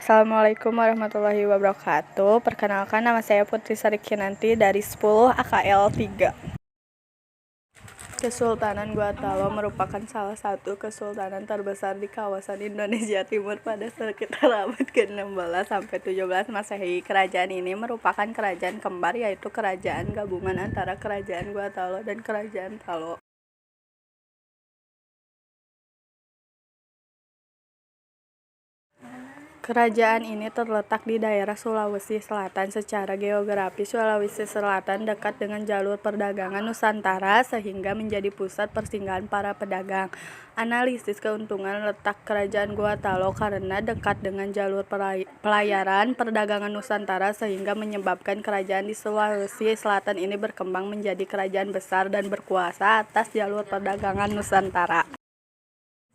Assalamualaikum warahmatullahi wabarakatuh. Perkenalkan, nama saya Putri Sari Kinanti dari 10 AKL 3. Kesultanan Gua Talo merupakan salah satu kesultanan terbesar di kawasan Indonesia Timur pada sekitar abad ke-16 sampai 17 Masehi. Kerajaan ini merupakan kerajaan kembar, yaitu kerajaan gabungan antara Kerajaan Gua Talo dan Kerajaan Talo. Kerajaan ini terletak di daerah Sulawesi Selatan. Secara geografis, Sulawesi Selatan dekat dengan jalur perdagangan Nusantara sehingga menjadi pusat persinggahan para pedagang. Analisis keuntungan letak Kerajaan Gua Talo karena dekat dengan jalur pelayaran perdagangan Nusantara sehingga menyebabkan kerajaan di Sulawesi Selatan ini berkembang menjadi kerajaan besar dan berkuasa atas jalur perdagangan Nusantara.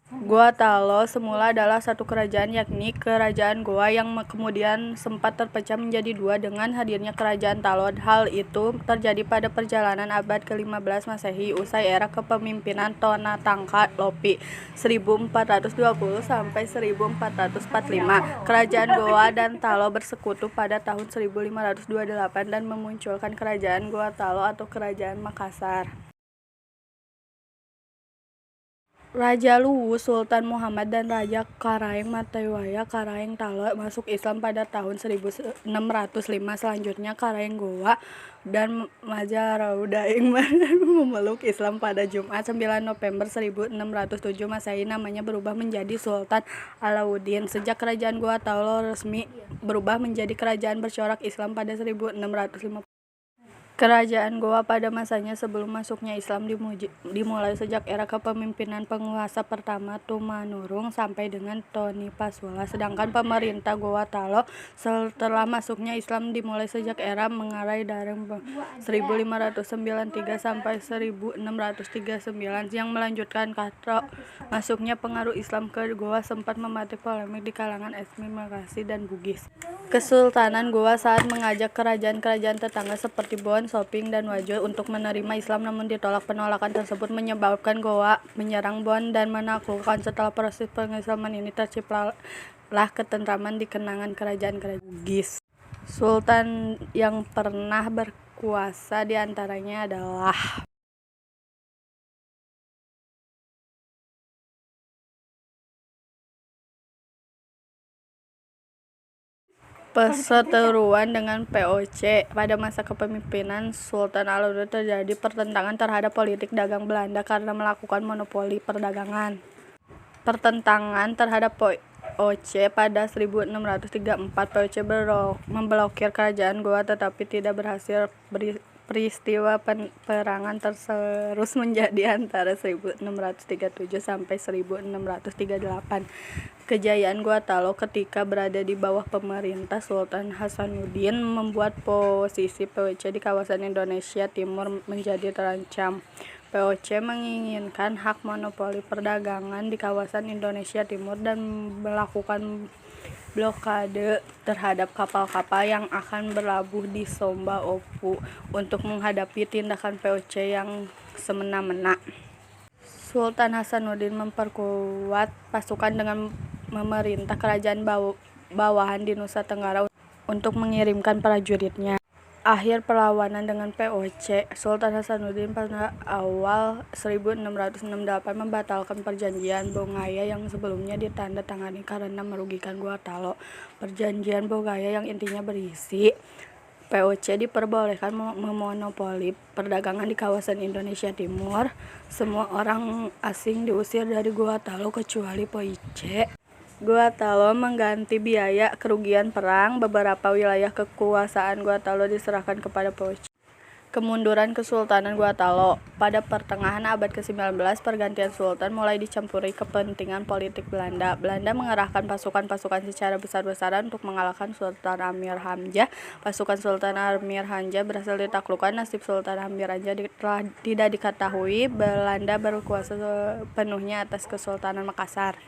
Gua Talo semula adalah satu kerajaan, yakni Kerajaan Goa, yang kemudian sempat terpecah menjadi dua dengan hadirnya Kerajaan Talo. Hal itu terjadi pada perjalanan abad ke-15 Masehi usai era kepemimpinan Tonatangka Lopi 1420 sampai 1445. Kerajaan Goa dan Talo bersekutu pada tahun 1528 dan memunculkan Kerajaan Gua Talo atau Kerajaan Makassar. Raja Luwu, Sultan Muhammad, dan Raja Karaeng Matewaya Karaeng Talo masuk Islam pada tahun 1605. Selanjutnya Karaeng Goa dan Majaraudaeng memeluk Islam pada Jumat 9 November 1607 Masehi. Namanya berubah menjadi Sultan Alauddin. Sejak Kerajaan Gua Talo resmi berubah menjadi kerajaan bercorak Islam pada 1650. Kerajaan Goa pada masanya sebelum masuknya Islam dimulai sejak era kepemimpinan penguasa pertama Tumanurung sampai dengan Toni Pasula. Sedangkan pemerintah Gua Talo setelah masuknya Islam dimulai sejak era Mengarai Dareng 1593 sampai 1639 yang melanjutkan kata masuknya pengaruh Islam ke Goa sempat mematik polemik di kalangan etnis Melayu dan Bugis. Kesultanan Goa saat mengajak kerajaan-kerajaan tetangga seperti Bon, Soping, dan Wajo untuk menerima Islam, namun ditolak. Penolakan tersebut menyebabkan Goa menyerang Bon dan menaklukkan. Setelah proses pengislaman ini terciptalah ketentraman di kenangan kerajaan-kerajaan Bugis. Sultan yang pernah berkuasa diantaranya adalah perseteruan dengan VOC. Pada masa kepemimpinan Sultan Alauddin terjadi pertentangan terhadap politik dagang Belanda karena melakukan monopoli perdagangan. Pertentangan terhadap VOC pada 1634, VOC memblokir kerajaan Goa tetapi tidak berhasil. Peristiwa perangan terus menjadi antara 1637 sampai 1638. Kejayaan Gua Talo ketika berada di bawah pemerintah Sultan Hasanuddin membuat posisi VOC di kawasan Indonesia Timur menjadi terancam. VOC menginginkan hak monopoli perdagangan di kawasan Indonesia Timur dan melakukan blokade terhadap kapal-kapal yang akan berlabuh di Somba Opu untuk menghadapi tindakan VOC yang semena-mena. Sultan Hasanuddin memperkuat pasukan dengan memerintah kerajaan bawahan di Nusa Tenggara untuk mengirimkan prajuritnya. Akhir perlawanan dengan VOC, Sultan Hasanuddin pada awal 1668 membatalkan perjanjian Bongaya yang sebelumnya ditandatangani karena merugikan Gua Talo. Perjanjian Bongaya yang intinya berisi VOC diperbolehkan memonopoli perdagangan di kawasan Indonesia Timur. Semua orang asing diusir dari Gua Talo kecuali VOC. Gua Talo mengganti biaya kerugian perang. Beberapa wilayah kekuasaan Gua Talo diserahkan kepada VOC. Kemunduran Kesultanan Gua Talo. Pada pertengahan abad ke-19, pergantian sultan mulai dicampuri kepentingan politik Belanda. Belanda mengerahkan pasukan-pasukan secara besar-besaran untuk mengalahkan Sultan Amir Hamzah. Pasukan Sultan Amir Hamzah berhasil ditaklukkan. Nasib Sultan Amir Hamzah telah tidak diketahui. Belanda berkuasa sepenuhnya atas Kesultanan Makassar.